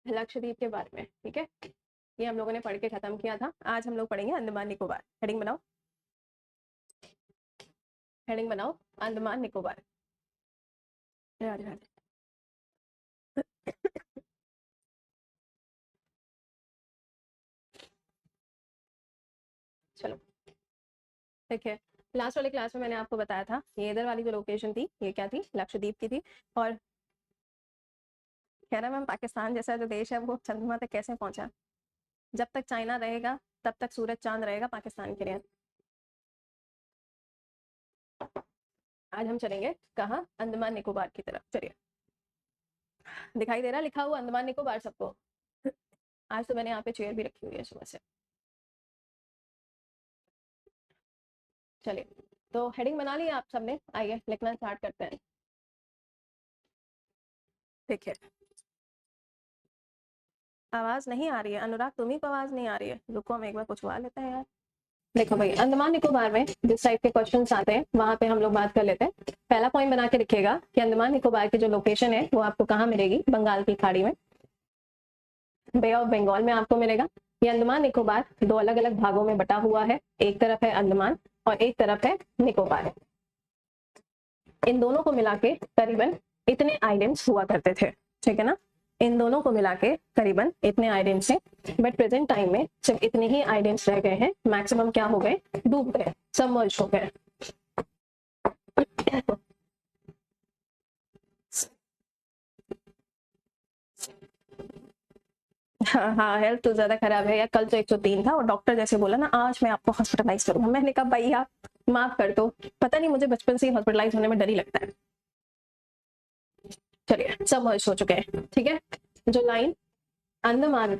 लक्षद्वीप के बारे में। ठीक है, ये हम लोगों ने पढ़ के खत्म किया था। आज हम लोग पढ़ेंगे अंडमान निकोबार। हेडिंग बनाओ, हेडिंग बनाओ, अंडमान निकोबार। राधे राधे। चलो देखिए, लास्ट वाले क्लास में मैंने आपको बताया था ये इधर वाली जो लोकेशन थी ये क्या थी, लक्षद्वीप की थी। और कह रहा मैम पाकिस्तान जैसा जो देश है वो चंद्रमा तक कैसे पहुंचा? जब तक चाइना रहेगा तब तक सूरज चांद रहेगा पाकिस्तान के लिए। आज हम चलेंगे कहाँ? अंडमान निकोबार की तरफ। चलिए, दिखाई दे रहा लिखा हुआ अंडमान निकोबार सबको? आज तो मैंने यहाँ पे चेयर भी रखी हुई है सुबह से। चलिए, तो हेडिंग बना ली आप सबने, आइए लिखना स्टार्ट करते हैं। देखिए, आवाज नहीं आ रही है अनुराग, तुम्ही को आवाज नहीं आ रही है? रुको हम एक बार पूछवा लेते हैं यार। देखो भाई, अंडमान निकोबार में जिस टाइप के क्वेश्चंस आते हैं वहां पे हम लोग बात कर लेते हैं। पहला पॉइंट बना के लिखिएगा कि अंडमान निकोबार की जो लोकेशन है वो आपको कहाँ मिलेगी? बंगाल की खाड़ी में, बे ऑफ बंगाल में आपको मिलेगा। ये अंडमान निकोबार दो अलग अलग भागों में बटा हुआ है, एक तरफ है अंडमान और एक तरफ है निकोबार। इन दोनों को मिला के करीबन इतने आइलैंड्स हुआ करते थे, ठीक है ना? इन दोनों को मिला के करीबन इतने आइलैंड्स हैं, बट प्रेजेंट टाइम में सिर्फ इतने ही आइलैंड्स रह गए हैं। मैक्सिमम क्या हो गए? डूब गए, सबमर्ज हो गए। हाँ हाँ, हेल्थ तो ज्यादा खराब है यार। कल तो 103 था और डॉक्टर जैसे बोला ना आज मैं आपको हॉस्पिटलाइज करूंगा, मैंने कहा भैया माफ कर दो, पता नहीं मुझे बचपन से ही हॉस्पिटलाइज होने में डर ही लगता है। चलिए, सब मर्ज हो चुके हैं, ठीक है। जो लाइन अंडमान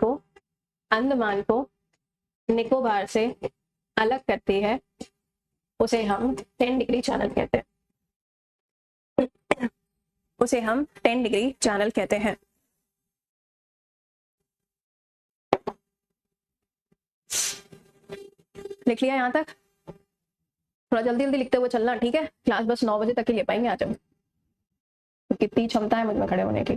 को निकोबार से अलग करती है उसे हम 10 डिग्री चैनल कहते हैं। उसे हम 10 डिग्री चैनल कहते हैं। लिख लिया यहाँ तक? थोड़ा जल्दी जल्दी लिखते हुए चलना, ठीक है? क्लास बस 9 बजे तक ही ले पाएंगे आज हम। तो कितनी क्षमता है मुझ में खड़े होने की।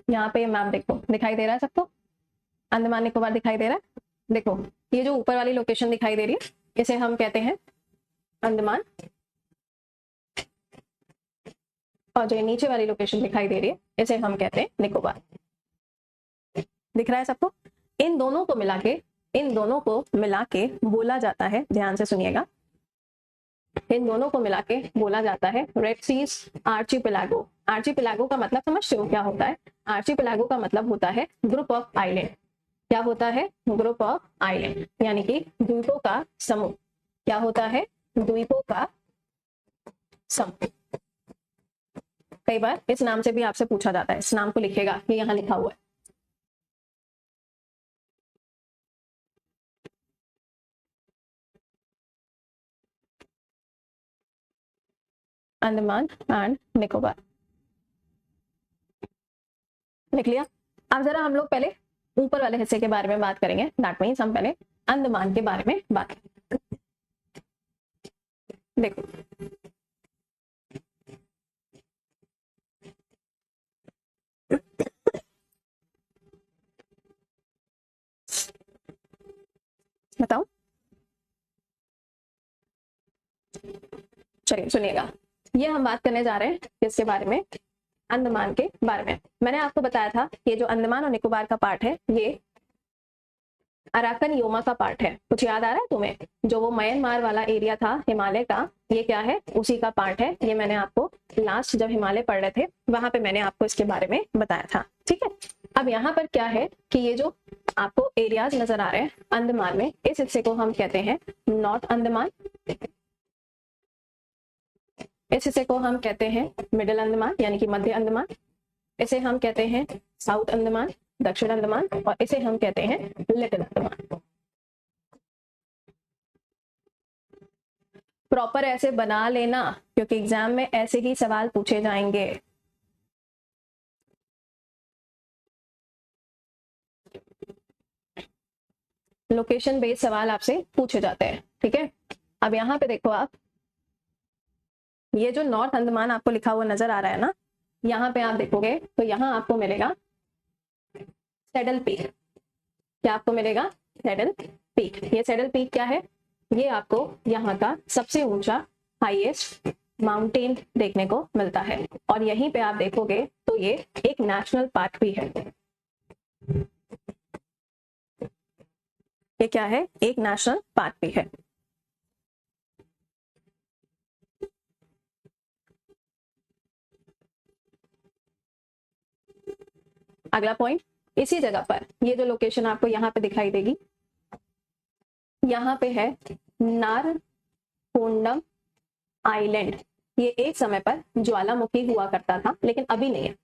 यहाँ पे मैप देखो, दिखाई दे रहा है सबको? अंडमान निकोबार दिखाई दे रहा है? देखो, ये जो ऊपर वाली लोकेशन दिखाई दे रही है इसे हम कहते हैं अंडमान, और जो नीचे वाली लोकेशन दिखाई दे रही है इसे हम कहते हैं निकोबार। दिख रहा है सबको? इन दोनों को मिला के बोला जाता है, ध्यान से सुनिएगा, इन दोनों को मिला के बोला जाता है रेड सीज आर्चिपेलागो। आर्चिपेलागो का मतलब समझते हो क्या होता है? आर्चिपेलागो का मतलब होता है ग्रुप ऑफ आइलैंड। क्या होता है? ग्रुप ऑफ आइलैंड, यानी कि द्वीपों का समूह। क्या होता है? द्वीपों का समूह। कई बार इस नाम से भी आपसे पूछा जाता है, इस नाम को लिखेगा, ये यहाँ लिखा हुआ है। अंडमान एंड निकोबार। लिख लिया? अब जरा हम लोग पहले ऊपर वाले हिस्से के बारे में बात करेंगे। दैट मीन्स हम पहले अंडमान के बारे में बात करेंगे। देखो, बताओ, चलिए सुनिएगा। ये हम बात करने जा रहे हैं किसके बारे में? अंडमान के बारे में। मैंने आपको बताया था ये जो अंडमान और निकोबार का पार्ट है ये अराकन योमा का पार्ट है। कुछ याद आ रहा है तुम्हें? जो वो म्यांमार वाला एरिया था हिमालय का, ये क्या है? उसी का पार्ट है। ये मैंने आपको लास्ट जब हिमालय पढ़ रहे थे वहां पे मैंने आपको इसके बारे में बताया था, ठीक है। अब यहाँ पर क्या है कि ये जो आपको एरियाज नजर आ रहे हैं अंडमान में, इस हिस्से को हम कहते हैं नॉर्थ अंडमान, इस हिस्से को हम कहते हैं मिडिल अंडमान यानी कि मध्य अंडमान, इसे हम कहते हैं साउथ अंडमान दक्षिण अंडमान, और इसे हम कहते हैं लिटिल अंडमान। प्रॉपर ऐसे बना लेना क्योंकि एग्जाम में ऐसे ही सवाल पूछे जाएंगे। लोकेशन बेस्ड सवाल आपसे पूछे जाते हैं, ठीक है। अब यहाँ पे देखो आप, ये जो नॉर्थ अंडमान आपको लिखा हुआ नजर आ रहा है ना, यहाँ पे आप देखोगे तो यहाँ आपको मिलेगा सैडल पीक। क्या आपको मिलेगा? Saddle peak. ये सैडल पीक क्या है? ये आपको यहाँ का सबसे ऊंचा हाईएस्ट माउंटेन देखने को मिलता है, और यहीं पे आप देखोगे तो ये एक नेशनल पार्क भी है। ये क्या है? एक नेशनल पार्क भी है। अगला पॉइंट, इसी जगह पर ये जो लोकेशन आपको यहाँ पे दिखाई देगी, यहाँ पे है नारकोंडम आइलैंड। ये एक समय पर ज्वालामुखी हुआ करता था, लेकिन अभी नहीं है,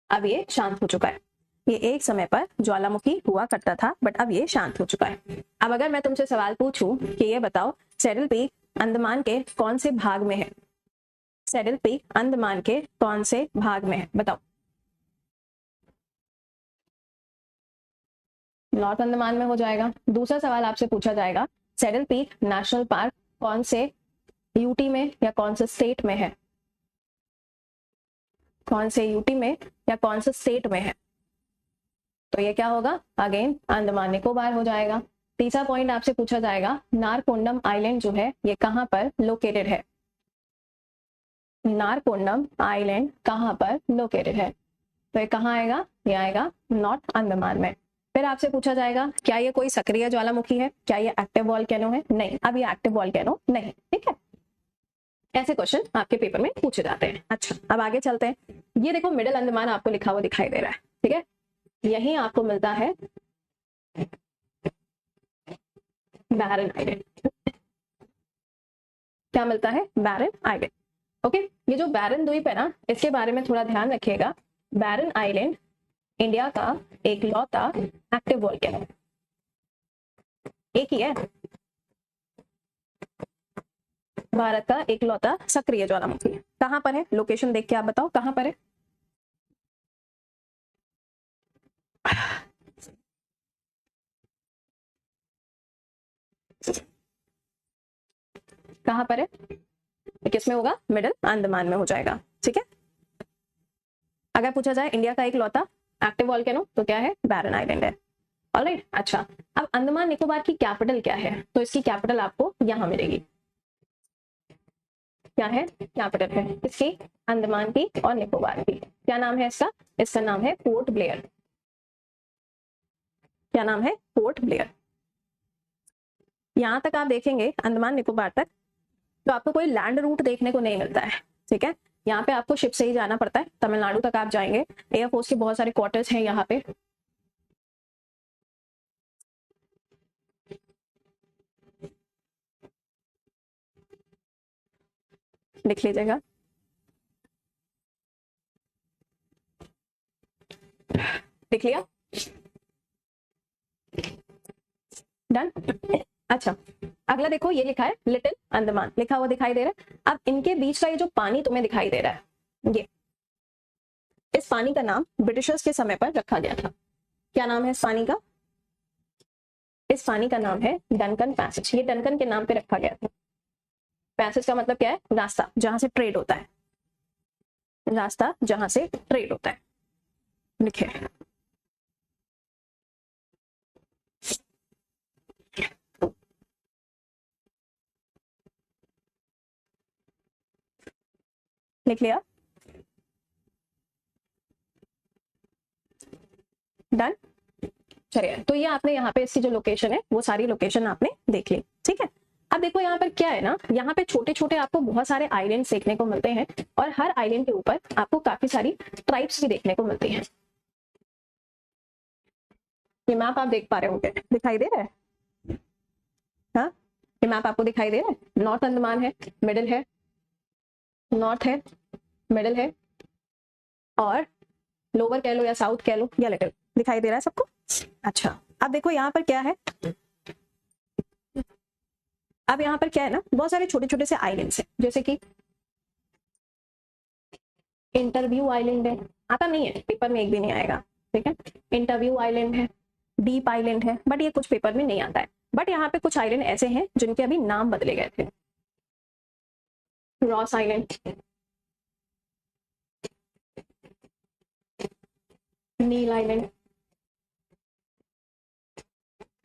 अब ये शांत हो चुका है। ये एक समय पर ज्वालामुखी हुआ करता था, बट अब ये शांत हो चुका है। अब अगर मैं तुमसे सवाल पूछूं कि ये बताओ सैडल पीक अंडमान के कौन से भाग में है? सैडल पीक अंडमान के कौन से भाग में है, बताओ। नॉर्थ अंडमान में हो जाएगा। दूसरा सवाल आपसे पूछा जाएगा सैडल पीक नेशनल पार्क कौन से यूटी में या कौन से स्टेट में है? कौन से यूटी में या कौन से स्टेट में है? तो ये क्या होगा? अगेन अंडमान निकोबार हो जाएगा। तीसरा पॉइंट आपसे पूछा जाएगा नारकोंडम आइलैंड जो है ये कहां पर लोकेटेड है? नारकोंडम आइलैंड कहां पर लोकेटेड है? तो ये कहां आएगा? ये आएगा नॉर्थ अंडमान में। फिर आपसे पूछा जाएगा क्या ये कोई सक्रिय ज्वालामुखी है? क्या ये एक्टिव वॉल्केनो है? नहीं, अब ये एक्टिव वॉल्केनो नहीं। ठीक है, ऐसे क्वेश्चन आपके पेपर में पूछे जाते हैं। अच्छा, अब आगे चलते हैं। ये देखो मिडिल अंडमान आपको लिखा हुआ दिखाई दे रहा है, ठीक है। यहीं आपको मिलता है बैरन आइलैंड। क्या मिलता है? बैरन आइलैंड। ओके, ये जो बैरन द्वीप है ना, इसके बारे में थोड़ा ध्यान रखिएगा। बैरन आइलैंड इंडिया का एक लौता एक्टिव वॉल्केनो, एक ही है, भारत का एक लौता सक्रिय ज्वालामुखी। कहां पर है? लोकेशन देख के आप बताओ कहां पर है। कहां पर है? किसमें होगा? मिडिल अंडमान में हो जाएगा। ठीक है, अगर पूछा जाए इंडिया का एक लौता एक्टिव वॉल्केनो तो क्या है? बैरन आइलैंड है। ऑलराइट, अच्छा, अब अंडमान निकोबार की कैपिटल क्या है? तो इसकी कैपिटल आपको यहां मिलेगी। क्या है? कैपिटल है इसकी अंडमान की और निकोबार की। क्या नाम है इसका? इसका नाम है पोर्ट ब्लेयर। क्या नाम है? Port Blair. यहां तक आप देखेंगे अंडमान निकोबार तक तो आपको कोई लैंड रूट देखने को नहीं मिलता है। ठीक है, यहाँ पे आपको शिप से ही जाना पड़ता है। तमिलनाडु तक आप जाएंगे, एयरफोर्स के बहुत सारे क्वार्टर्स हैं यहाँ पे। लिख लीजिएगा। लिख लिया? डन। अच्छा, अगला देखो ये लिखा है लिटिल अंडमान, लिखा हुआ दिखाई दे रहा है। अब इनके बीच का ये जो पानी तुम्हें दिखाई दे रहा है, ये इस पानी का नाम ब्रिटिशर्स के समय पर रखा गया था। क्या नाम है इस पानी का? इस पानी का नाम है डनकन पैसेज। ये डनकन के नाम पे रखा गया था। पैसेज का मतलब क्या है? रास्ता जहां से ट्रेड होता है, रास्ता जहां से ट्रेड होता है। लिखे लिख लिया? डन। चलिए, तो ये आपने यहाँ पे इसकी जो लोकेशन है वो सारी लोकेशन आपने देख ली। ठीक है, अब देखो यहाँ पर क्या है ना, यहाँ पे छोटे छोटे आपको बहुत सारे आइलैंड देखने को मिलते हैं, और हर आइलैंड के ऊपर आपको काफी सारी ट्राइब्स भी देखने को मिलती हैं। ये मैप आप देख पा रहे होंगे, दिखाई दे रहा है? हाँ, ये मैप आपको दिखाई दे रहा है। नॉर्थ अंडमान है, मिडिल है, नॉर्थ है, मिडिल है, और लोअर कह लो या साउथ कह लो या लिटिल, दिखाई दे रहा है सबको? अच्छा, अब देखो यहाँ पर क्या है। अब यहाँ पर क्या है ना, बहुत सारे छोटे छोटे से आइलैंड्स हैं, जैसे कि इंटरव्यू आइलैंड है, आता नहीं है पेपर में, एक भी नहीं आएगा। ठीक है, इंटरव्यू आइलैंड है, डीप आइलैंड है, बट ये कुछ पेपर में नहीं आता है। बट यहाँ पे कुछ आइलैंड ऐसे हैं जिनके अभी नाम बदले गए थे। Ross Island, Neil Island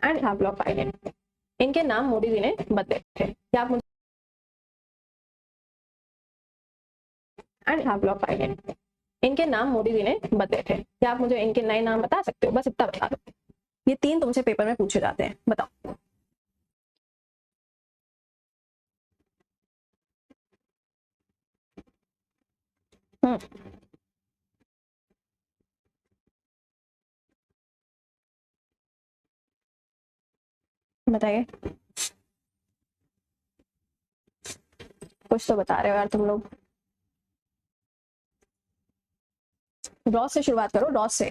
and Havelock Island. इनके नाम मोदी जी ने बदले थे। क्या आप मुझे एंड हैवलॉक आइलैंड, इनके नाम मोदी जी ने बदले थे। क्या आप मुझे इनके नए नाम बता सकते हो? बस इतना बता दो। ये 3 तुमसे पेपर में पूछे जाते हैं, बताओ। बताइए, कुछ तो बता रहे हो यार तुम लोग। रॉस से शुरुआत करो, रॉस से।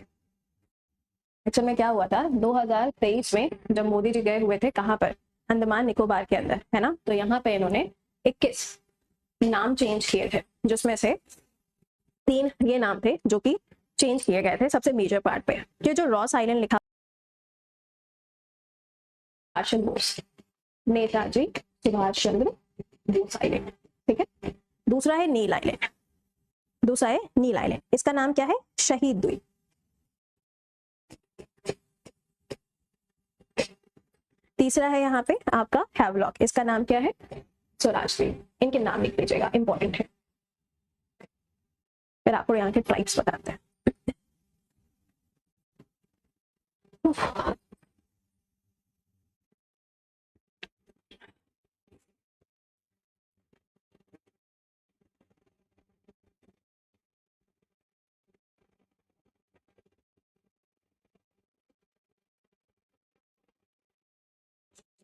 एक्चुअल में क्या हुआ था 2023 में, जब मोदी जी गए हुए थे कहाँ पर, अंडमान निकोबार के अंदर, है ना। तो यहाँ पे इन्होंने 21 नाम चेंज किए थे, जिसमें से 3 ये नाम थे जो कि चेंज किए गए थे सबसे मेजर पार्ट पे। ये जो रॉस आइलैंड लिखा, सुभाष बोस, नेताजी सुभाष चंद्र बोस आइलैंड, ठीक है। दूसरा है नील आइलैंड, दूसरा है नील आइलैंड, इसका नाम क्या है? शहीद द्वीप। तीसरा है यहाँ पे आपका हैवलॉक, इसका नाम क्या है? स्वराज द्वीप। इनके नाम लिख लीजिएगा, इंपॉर्टेंट है। फिर आपको यहाँ के ट्राइब्स बताते हैं।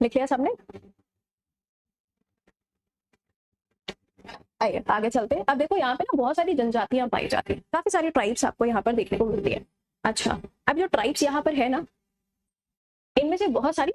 लिख लिया सबने? आइए आगे चलते हैं। अब देखो यहाँ पे ना बहुत सारी जनजातियां पाई जाती हैं, काफी सारी ट्राइब्स आपको यहाँ पर देखने को मिलती है। अच्छा, अब जो ट्राइब्स यहाँ पर है ना, इनमें से बहुत सारी